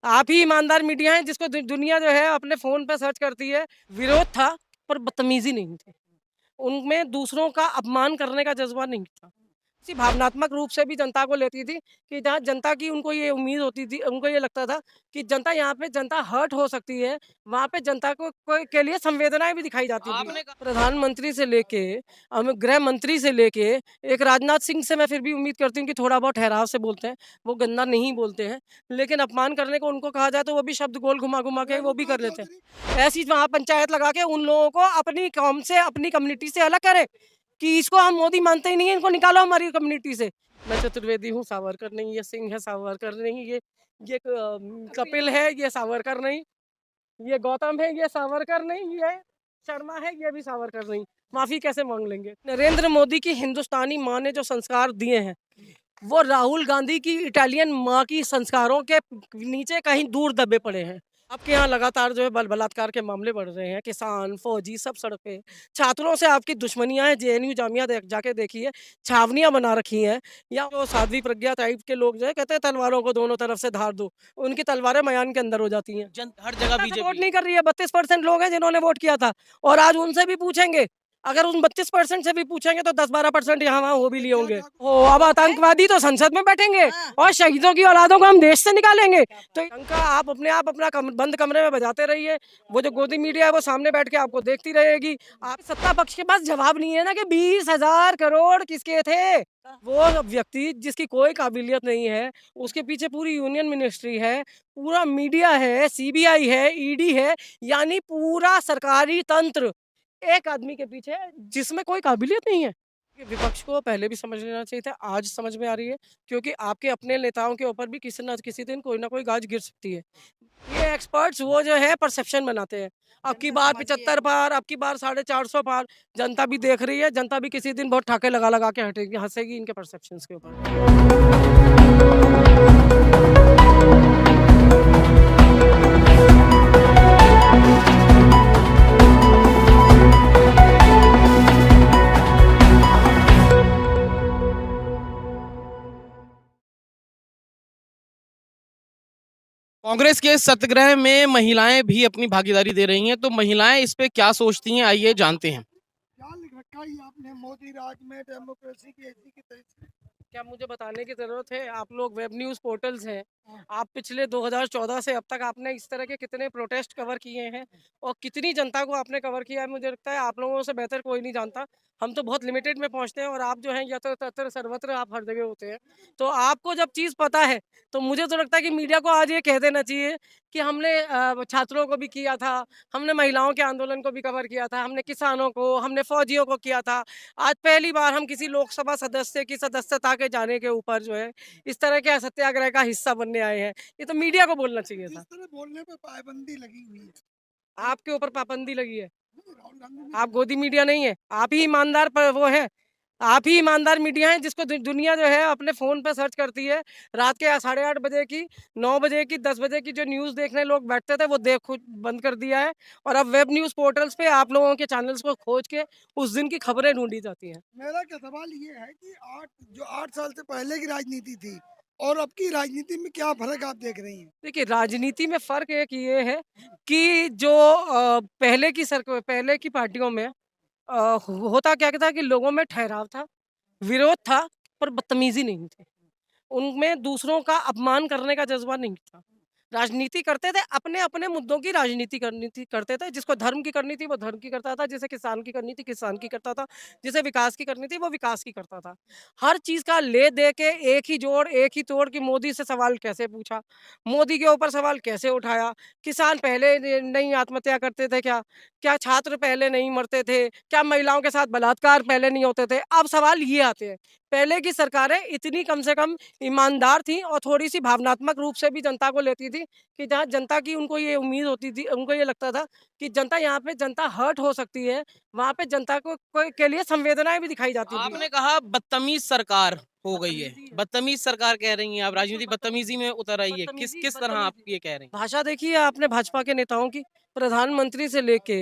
आप ही ईमानदार मीडिया हैं जिसको दुनिया जो है अपने फोन पे सर्च करती है। विरोध था पर बदतमीजी नहीं थी, उनमें दूसरों का अपमान करने का जज्बा नहीं था। किसी भावनात्मक रूप से भी जनता को लेती थी कि जहाँ जनता की उनको ये उम्मीद होती थी, उनको ये लगता था कि जनता यहाँ पे जनता हर्ट हो सकती है, वहाँ पे जनता को के लिए संवेदनाएं भी दिखाई जाती थी। प्रधानमंत्री से लेके गृह मंत्री से लेके एक राजनाथ सिंह से मैं फिर भी उम्मीद करती हूँ कि थोड़ा बहुत ठहराव से बोलते हैं, वो गंदा नहीं बोलते हैं। लेकिन अपमान करने को उनको कहा जाए तो वो भी शब्द गोल घुमा घुमा के वो भी कर लेते हैं। ऐसी वहाँ पंचायत लगा के उन लोगों को अपनी कौम से, अपनी कम्युनिटी से अलग करें कि इसको हम मोदी मानते ही नहीं है, इनको निकालो हमारी कम्युनिटी से। मैं चतुर्वेदी हूँ, सावरकर नहीं, ये सिंह है, सावरकर नहीं, ये कपिल है, ये सावरकर नहीं, ये गौतम है, ये सावरकर नहीं, ये शर्मा है, ये भी सावरकर नहीं। माफी कैसे मांग लेंगे? नरेंद्र मोदी की हिंदुस्तानी माँ ने जो संस्कार दिए हैं, वो राहुल गांधी की इटालियन माँ की संस्कारों के नीचे कहीं दूर दबे पड़े हैं। आपके यहाँ लगातार जो है बल बलात्कार के मामले बढ़ रहे हैं, किसान फौजी सब सड़क पे। छात्रों से आपकी दुश्मनियां हैं, जेएनयू जामिया जाके देखिए, छावनियां बना रखी हैं। या जो साध्वी प्रज्ञा टाइप के लोग जो है कहते हैं तलवारों को दोनों तरफ से धार दो, उनकी तलवारें मयान के अंदर हो जाती हैं। हर जगह वोट बीजेपी। नहीं कर रही है, 32% लोग हैं जिन्होंने वोट किया था। और आज उनसे भी पूछेंगे, अगर उन 32% से भी पूछेंगे तो 10-12% यहाँ वहाँ हो भी लिए होंगे। अब आतंकवादी तो संसद में बैठेंगे और शहीदों की औलादों को हम देश से निकालेंगे। तो इनका आप अपना बंद कमरे में बजाते रहिए, वो जो गोदी मीडिया है वो सामने बैठ के आपको देखती रहेगी। आप सत्ता पक्ष के पास जवाब नहीं है ना कि 20,000 करोड़ किसके थे। वो व्यक्ति जिसकी कोई काबिलियत नहीं है, उसके पीछे पूरी यूनियन मिनिस्ट्री है, पूरा मीडिया है, सीबीआई है, ईडी है, यानी पूरा सरकारी तंत्र एक आदमी के पीछे है जिसमें कोई काबिलियत नहीं है। ये विपक्ष को पहले भी समझ लेना चाहिए था, आज समझ में आ रही है, क्योंकि आपके अपने नेताओं के ऊपर भी किसी न किसी दिन कोई ना कोई गाज गिर सकती है। ये एक्सपर्ट्स वो जो है परसेप्शन बनाते हैं। अब की बार 75 पार, अब की बार 450 पार। जनता भी देख रही है, जनता भी किसी दिन बहुत ठाके लगा लगा के हटेगी, हंसेगी इनके परसेप्शंस के ऊपर। कांग्रेस के सत्याग्रह में महिलाएं भी अपनी भागीदारी दे रही हैं, तो महिलाएं इस पे क्या सोचती हैं, आइए जानते हैं। क्या लिख रखा है आपने मोदी राज में डेमोक्रेसी की ऐसी की तैसी? क्या मुझे बताने की ज़रूरत है? आप लोग वेब न्यूज़ पोर्टल्स हैं। आप पिछले 2014 से अब तक आपने इस तरह के कितने प्रोटेस्ट कवर किए हैं और कितनी जनता को आपने कवर किया है, मुझे लगता है आप लोगों से बेहतर कोई नहीं जानता। हम तो बहुत लिमिटेड में पहुँचते हैं और आप जो हैं यत्र तत्र सर्वत्र आप हर जगह होते हैं। तो आपको जब चीज़ पता है, तो मुझे तो लगता है कि मीडिया को आज ये कह देना चाहिए कि हमने छात्रों को भी किया था, हमने महिलाओं के आंदोलन को भी कवर किया था, हमने किसानों को, हमने फौजियों को किया था। आज पहली बार हम किसी लोकसभा सदस्य की सदस्यता के जाने के ऊपर जो है इस तरह के सत्याग्रह का हिस्सा बनने आए हैं। ये तो मीडिया को बोलना चाहिए जिस था। तरह बोलने पे पाबंदी लगी हुई है, आपके ऊपर पाबंदी लगी है, राहुल गांधी ने आप गोदी मीडिया नहीं है, आप ही ईमानदार पर वो है। आप ही ईमानदार मीडिया है जिसको दुनिया जो है अपने फोन पे सर्च करती है। रात के 8:30 बजे की, 9 बजे की, 10 बजे की जो न्यूज देखने लोग बैठते थे वो देख खुद बंद कर दिया है। और अब वेब न्यूज पोर्टल्स पे आप लोगों के चैनल्स को खोज के उस दिन की खबरें ढूंढी जाती हैं। मेरा क्या सवाल ये है कि 8 साल से पहले की राजनीति थी और अब की राजनीति में क्या फर्क आप देख रही हैं? देखिए, राजनीति में फ़र्क एक ये है कि जो पहले की पार्टियों में होता क्या था कि लोगों में ठहराव था, विरोध था, पर बदतमीज़ी नहीं थी। उनमें दूसरों का अपमान करने का जज़्बा नहीं था। राजनीति करते थे, अपने-अपने मुद्दों की राजनीति करनी थी करते थे। जिसको धर्म की करनी थी, वो धर्म की करता था। जिसे किसान की करनी थी, किसान की करता था। जिसे विकास की करनी थी, वो विकास की करता था। हर चीज़ का ले-दे के एक ही जोड़, एक ही तोड़ कि मोदी से सवाल कैसे पूछा? मोदी के ऊपर सवाल कैसे उठाया? किसान पहले नहीं आत्महत्या करते थे क्या? क्या छात्र पहले नहीं मरते थे? क्या महिलाओं के साथ बलात्कार पहले नहीं होते थे? अब सवाल ये आते हैं। पहले की सरकारें इतनी कम से कम ईमानदार थी और थोड़ी-सी भावनात्मक रूप से भी जनता को लेती थी कि जहाँ जनता की उनको ये उम्मीद होती थी, उनको ये लगता था कि जनता यहाँ पे जनता हर्ट हो सकती है, वहाँ पे जनता को के लिए संवेदनाएँ भी दिखाई जाती थी। आपने कहा बदतमीज सरकार हो गई है। बदतमीजी है। बदतमीज सरकार कह रही हैं आप, राजनीति बदतमीजी में उतर आई है। किस बदतमीजी किस तरह आप बदतमीजी ये कह रहे हैं? भाषा देखी है आपने भाजपा के नेताओं की? प्रधानमंत्री से लेके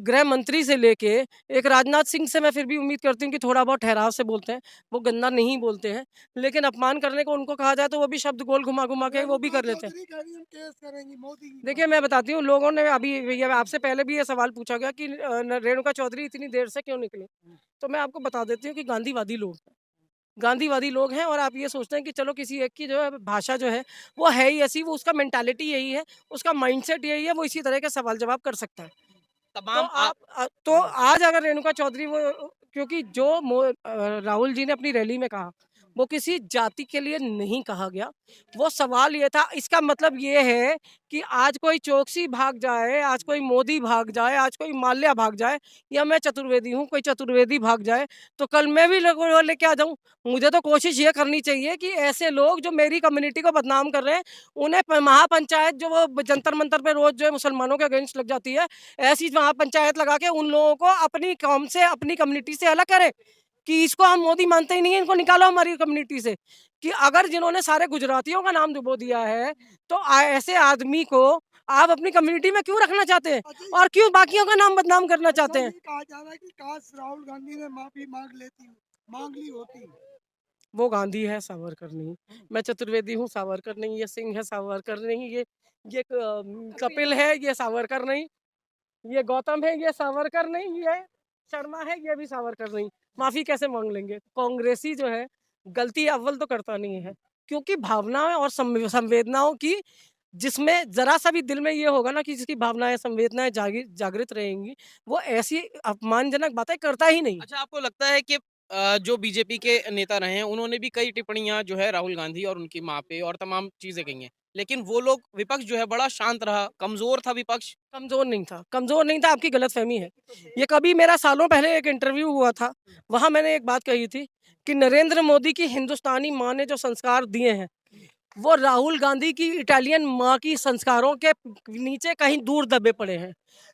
गृह मंत्री से लेके एक राजनाथ सिंह से मैं फिर भी उम्मीद करती हूँ कि थोड़ा बहुत ठहराव से बोलते हैं, वो गंदा नहीं बोलते हैं। लेकिन अपमान करने को उनको कहा जाए तो वो भी शब्द गोल घुमा-घुमा के वो भी रेणुका कर लेते हैं। चौधरी कह रही हम केस करेंगी मोदी की देखिए, मैं बताती हूँ, लोगों ने अभी ये आपसे पहले भी ये सवाल पूछा गया कि रेणुका चौधरी इतनी देर से क्यों निकली? तो मैं आपको बता देती हूँ कि गांधीवादी लोग हैं। गांधीवादी लोग हैं और आप ये सोचते हैं कि चलो किसी एक की जो है भाषा जो है वो है ही ऐसी, वो उसका मेंटालिटी यही है, उसका माइंडसेट यही है, वो इसी तरह के सवाल जवाब कर सकता है। तो तमाम आ तो आज अगर रेणुका चौधरी वो क्योंकि जो राहुल जी ने अपनी रैली में कहा, वो किसी जाति के लिए नहीं कहा गया। वो सवाल ये था, इसका मतलब ये है कि आज कोई चोकसी भाग जाए, आज कोई मोदी भाग जाए, आज कोई माल्या भाग जाए या मैं चतुर्वेदी हूँ, कोई चतुर्वेदी भाग जाए, तो कल मैं भी लोगों को लेके आ जाऊँ। मुझे तो कोशिश ये करनी चाहिए कि ऐसे लोग जो मेरी कम्युनिटी को बदनाम कर रहे हैं, उन्हें महापंचायत जो वो जंतर-मंतर पे रोज़ जो है मुसलमानों के अगेंस्ट लग जाती है, ऐसी वहाँ पंचायत लगा के उन लोगों को अपनी कौम से, अपनी कम्युनिटी से अलग करें कि इसको हम मोदी मानते ही नहीं है, इनको निकालो हमारी कम्युनिटी से। कि अगर जिन्होंने सारे गुजरातियों का नाम डुबो दिया है, तो ऐसे आदमी को आप अपनी कम्युनिटी में क्यों रखना चाहते हैं अच्छा और क्यों बाकियों का नाम बदनाम करना चाहते अच्छा हैं? ये कहा जा रहा है कि काश राहुल गांधी ने माफी मांग ली होती। वो गांधी है, सावरकर नहीं। मैं चतुर्वेदी हूँ, सावरकर नहीं। ये सिंह है, सावरकर नहीं। ये कपिल है, ये सावरकर नहीं। ये गौतम है, ये सावरकर नहीं। ये शर्मा है, ये भी सावरकर नहीं। माफी कैसे मांग लेंगे? कांग्रेसी जो है गलती अव्वल तो करता नहीं है, क्योंकि भावनाएं और संवेदनाओं की, जिसमें जरा सा भी दिल में ये होगा ना कि जिसकी भावनाएं संवेदनाएं जागृत रहेंगी, वो ऐसी अपमानजनक बातें करता ही नहीं। अच्छा, आपको लगता है कि जो बीजेपी के नेता रहे हैं, उन्होंने भी कई टिप्पणियाँ जो है राहुल गांधी और उनकी माँ पे और तमाम चीज़ें कही हैं। लेकिन वो लोग विपक्ष जो है बड़ा शांत रहा, कमज़ोर था विपक्ष। कमज़ोर नहीं था, कमज़ोर नहीं था, आपकी गलतफ़हमी है। ये कभी मेरा सालों पहले एक इंटरव्यू हुआ था, वहाँ मैंने एक बात कही थी कि नरेंद्र मोदी की हिंदुस्तानी माँ ने जो संस्कार दिए हैं, वो राहुल गांधी की इटालियन माँ की संस्कारों के नीचे कहीं दूर दबे पड़े हैं।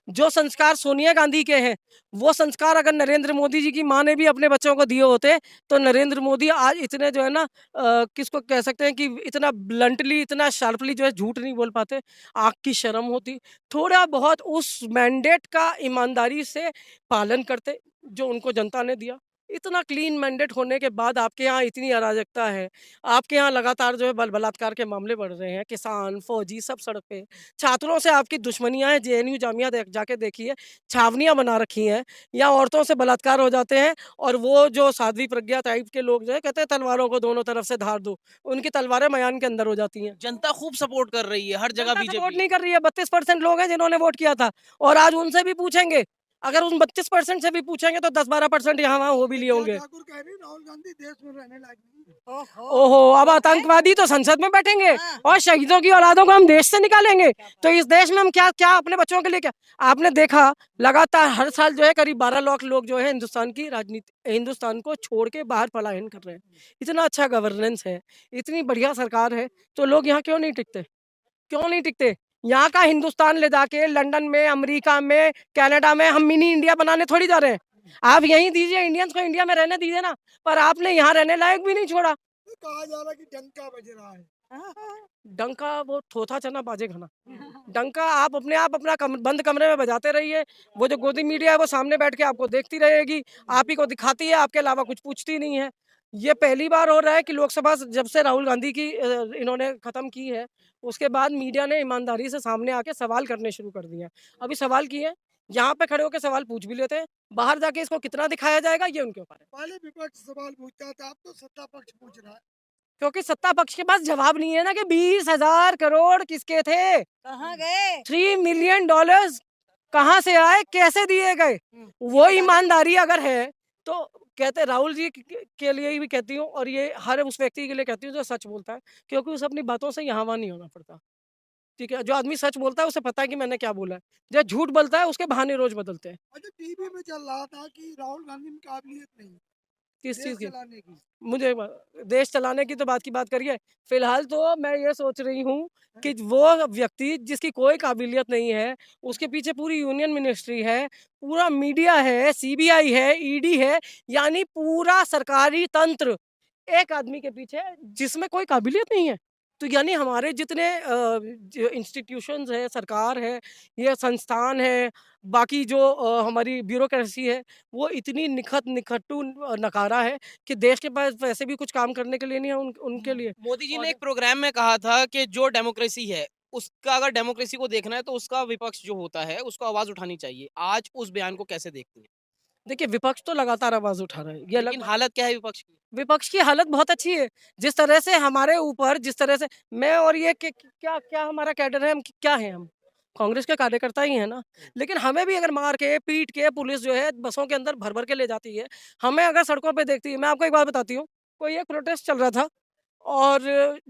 जो संस्कार सोनिया गांधी के हैं, वो संस्कार अगर नरेंद्र मोदी जी की माँ ने भी अपने बच्चों को दिए होते, तो नरेंद्र मोदी आज इतने जो है ना किसको कह सकते हैं कि इतना ब्लंटली, इतना शार्पली जो है झूठ नहीं बोल पाते। आँख की शर्म होती। थोड़ा बहुत उस मैंडेट का ईमानदारी से पालन करते, जो उनको जनता ने दिया। इतना क्लीन मैंडेट होने के बाद आपके यहाँ इतनी अराजकता है। आपके यहाँ लगातार जो है बलात्कार के मामले बढ़ रहे हैं। किसान, फौजी सब सड़क पे। छात्रों से आपकी दुश्मनियाँ हैं, जेएनयू जामिया जाके देखिए, छावनियाँ बना रखी हैं। यहाँ औरतों से बलात्कार हो जाते हैं और वो जो साध्वी प्रज्ञा टाइप के लोग जो है कहते हैं तलवारों को दोनों तरफ से धार दो। उनकी तलवारें मयान के अंदर हो जाती हैं। जनता खूब सपोर्ट कर रही है, हर जगह जनता सपोर्ट बीजेपी। नहीं कर रही है। 32% लोग हैं जिन्होंने वोट किया था और आज उनसे भी पूछेंगे, अगर उन 32% से भी पूछेंगे तो 10-12% यहाँ वहाँ हो भी लिए होंगे। ठाकुर कह रही राहुल गांधी देश में रहने लायक नहीं है। ओहो, अब आतंकवादी तो संसद में बैठेंगे और शहीदों की औलादों को हम देश से निकालेंगे, तो इस देश में हम क्या क्या अपने बच्चों के लिए क्या? आपने देखा लगातार हर साल जो है करीब 12 लाख लोग जो है हिंदुस्तान को छोड़ के बाहर पलायन कर रहे हैं। इतना अच्छा गवर्नेंस है, इतनी बढ़िया सरकार है, तो लोग यहाँ क्यों नहीं टिकते? क्यों नहीं टिकते? यहाँ का हिंदुस्तान ले जाके लंदन में, अमेरिका में, कनाडा में हम मिनी इंडिया बनाने थोड़ी जा रहे हैं। आप यहीं दीजिए, इंडियंस को इंडिया में रहने दीजिए ना, पर आपने यहाँ रहने लायक भी नहीं छोड़ा। कहा जा रहा है कि डंका बज रहा है। डंका वो थोथा चना बाजे खाना। डंका आप अपना बंद कमरे में बजाते रहिए। वो जो गोदी मीडिया है वो सामने बैठ के आपको देखती रहेगी, आप ही को दिखाती है, आपके अलावा कुछ पूछती नहीं है। ये पहली बार हो रहा है कि लोकसभा जब से राहुल गांधी की इन्होंने खत्म की है, उसके बाद मीडिया ने ईमानदारी से सामने आके सवाल करने शुरू कर दिए हैं। अभी सवाल किए, यहाँ पे खड़े होकर सवाल पूछ भी लेते हैं, बाहर जाके इसको कितना दिखाया जाएगा ये उनके ऊपर है। पहले विपक्ष सवाल पूछता था, अब तो सत्ता पक्ष पूछ रहा है। क्योंकि सत्ता पक्ष के पास जवाब नहीं है ना कि 20,000 करोड़ किसके थे, कहाँ गए? $3 मिलियन कहाँ से आए, कैसे दिए गए? वो ईमानदारी अगर है तो कहते राहुल जी के लिए भी कहती हूँ और ये हर उस व्यक्ति के लिए कहती हूँ जो सच बोलता है, क्योंकि उसे अपनी बातों से यहाँ वहाँ नहीं होना पड़ता। ठीक है, जो आदमी सच बोलता है उसे पता है कि मैंने क्या बोला है। जो झूठ बोलता है उसके बहाने रोज बदलते हैं। अच्छा टीवी में चल रहा था कि राहुल गांधी में काबिलियत नहीं किस देश चीज की? चलाने की। मुझे देश चलाने की तो बात करिए। फिलहाल तो मैं ये सोच रही हूँ कि वो व्यक्ति जिसकी कोई काबिलियत नहीं है, उसके पीछे पूरी यूनियन मिनिस्ट्री है, पूरा मीडिया है, सीबीआई है, ईडी है, यानी पूरा सरकारी तंत्र एक आदमी के पीछे जिसमें कोई काबिलियत नहीं है। तो यानी हमारे जितने इंस्टीट्यूशंस है, सरकार है, ये संस्थान है, बाकी जो हमारी ब्यूरोक्रेसी है, वो इतनी निकट्टू नकारा है कि देश के पास वैसे भी कुछ काम करने के लिए नहीं है उनके लिए। मोदी जी ने और एक प्रोग्राम में कहा था कि जो डेमोक्रेसी है, उसका अगर डेमोक्रेसी को देखना है तो उसका विपक्ष जो होता है, उसको आवाज़ उठानी चाहिए। आज उस बयान को कैसे देखती हैं? देखिए, विपक्ष तो लगातार आवाज़ उठा रहा है, ये अलग लेकिन बात। हालत क्या है विपक्ष की? विपक्ष की हालत बहुत अच्छी है। जिस तरह से हमारे ऊपर जिस तरह से मैं और ये क्या क्या हमारा कैडर है, हम क्या हैं हम? कांग्रेस के कार्यकर्ता ही हैं ना। लेकिन हमें भी अगर मार के, पीट के पुलिस जो है बसों के अंदर भर-भर के ले जाती है, हमें अगर सड़कों पे देखती है। मैं आपको एक बात बताती हूँ, कोई एक प्रोटेस्ट चल रहा था और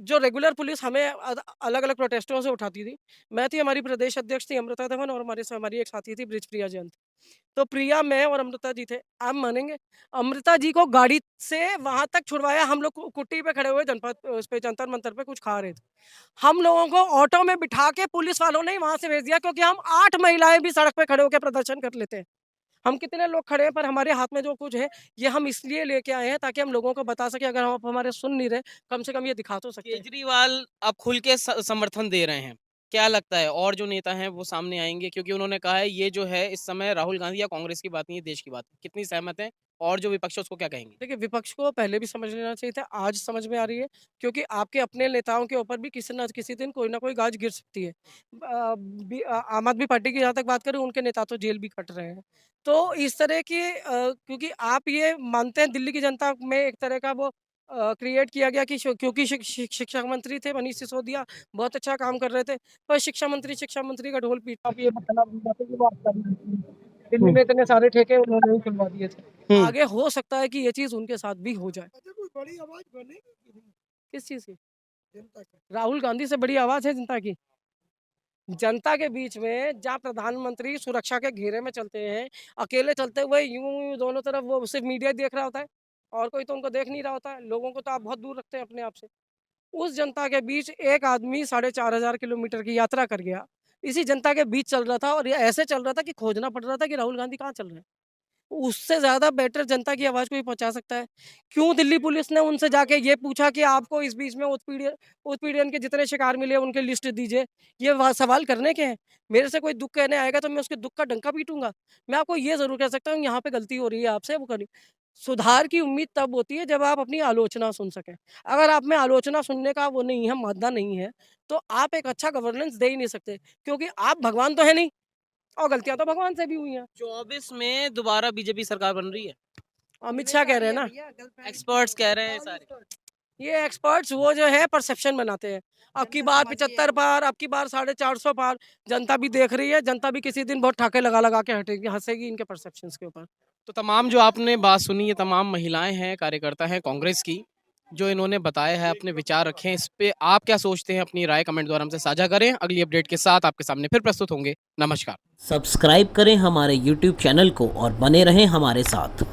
जो रेगुलर पुलिस हमें अलग-अलग प्रोटेस्टों से उठाती थी। मैं थी, हमारी प्रदेश अध्यक्ष थी अमृता धवन और हमारी एक साथी थी बृजप्रिया जयंत। तो प्रिया, मैं और अमृता जी थे। आप मानेंगे, अमृता जी को गाड़ी से वहाँ तक छुड़वाया। हम लोग कुट्टी पे खड़े हुए जनपद उस पे जंतर मंतर पे कुछ खा रहे थे। हम लोगों को ऑटो में बिठा के पुलिस वालों ने वहाँ से भेज दिया, क्योंकि हम 8 महिलाएं भी सड़क पे खड़े होकर प्रदर्शन कर लेते हैं। हम कितने लोग खड़े हैं, पर हमारे हाथ में जो कुछ है, ये हम इसलिए लेके आए हैं ताकि हम लोगों को बता सके, अगर आप हमारे सुन नहीं रहे, कम से कम ये दिखा तो सकते हैं। केजरीवाल अब खुल के समर्थन दे रहे हैं। क्या लगता है और जो नेता हैं वो सामने आएँगे? क्योंकि उन्होंने कहा है ये जो है इस समय राहुल गांधी या कांग्रेस की बात नहीं है, देश की बात है। कितनी सहमत हैं? और जो विपक्ष है उसको क्या कहेंगे? देखिए, विपक्ष को पहले भी समझ लेना चाहिए था, आज समझ में आ रही है, क्योंकि आपके अपने नेताओं के ऊपर भी किसी न किसी दिन कोई ना कोई गाज गिर सकती है। आम आदमी पार्टी की जहाँ तक बात करें, उनके नेता तो जेल भी कट रहे हैं। तो इस तरह की क्योंकि आप ये मानते हैं, दिल्ली की जनता में एक तरह का वो क्रिएट किया गया कि क्योंकि शिक्षा मंत्री थे मनीष सिसोदिया, बहुत अच्छा काम कर रहे थे, पर शिक्षा मंत्री का ढोल पीटा, आप ये बताना भूल जाते कि वो आपका भी नहीं है। दिल्ली में इतने सारे ठेके उन्होंने ही खुलवा दिए थे। आगे हो सकता है कि ये चीज़ उनके साथ भी हो जाए। अच्छा, कोई बड़ी आवाज बनेगी कि नहीं किस चीज़ की? जनता की? राहुल गांधी से बड़ी आवाज़ है जनता की। जनता के बीच में जहाँ प्रधानमंत्री सुरक्षा के घेरे में चलते हैं, अकेले चलते हुए यूँ दोनों तरफ, वो सिर्फ़ मीडिया देख रहा होता है और कोई तो उनको देख नहीं रहा होता है। लोगों को तो आप बहुत दूर रखते हैं अपने आप से। उस जनता के बीच एक आदमी 4,500 किलोमीटर की यात्रा कर गया। इसी जनता के बीच चल रहा था और ये ऐसे चल रहा था कि खोजना पड़ रहा था कि राहुल गांधी कहाँ चल रहे हैं। उससे ज़्यादा बेटर जनता की आवाज़ कोई पहुँचा सकता है? क्यों दिल्ली पुलिस ने उनसे जाके ये पूछा कि आपको इस बीच में उत्पीड़न के जितने शिकार मिले उनकी लिस्ट दीजिए? ये सवाल करने के हैं। मेरे से कोई दुःख कहने आएगा तो मैं उसके दुःख का डंका पीटूँगा। मैं आपको ये ज़रूर कह सकता हूँ, यहाँ पे गलती हो रही है आपसे, वो करी। सुधार की उम्मीद तब होती है जब आप अपनी आलोचना सुन सकें। अगर आप में आलोचना सुनने का वो नहीं है, मादा नहीं है, तो आप एक अच्छा गवर्नेंस दे ही नहीं सकते, क्योंकि आप भगवान तो हैं नहीं और गलतियाँ तो भगवान से भी हुई हैं। 24 में दोबारा बीजेपी सरकार बन रही है। अमित शाह कह रहे हैं ना। एक्सपर्ट्स कह रहे हैं सारे। ये एक्सपर्ट्स वो जो है परसेप्शन बनाते हैं। अब की बार 75 पार, अब की बार 450 पार। जनता भी देख रही है, जनता भी किसी दिन बहुत ठाके लगा के हटेगी, हंसेगी इनके परसेप्शंस के ऊपर। तो तमाम जो आपने बात सुनी, ये तमाम महिलाएं हैं, कार्यकर्ता हैं कांग्रेस की, जो इन्होंने बताया है, अपने विचार रखे हैं। इस पे आप क्या सोचते हैं? अपनी राय कमेंट द्वारा हमसे साझा करें। अगली अपडेट के साथ आपके सामने फिर प्रस्तुत होंगे। नमस्कार। सब्सक्राइब करें हमारे YouTube चैनल को और बने रहें हमारे साथ।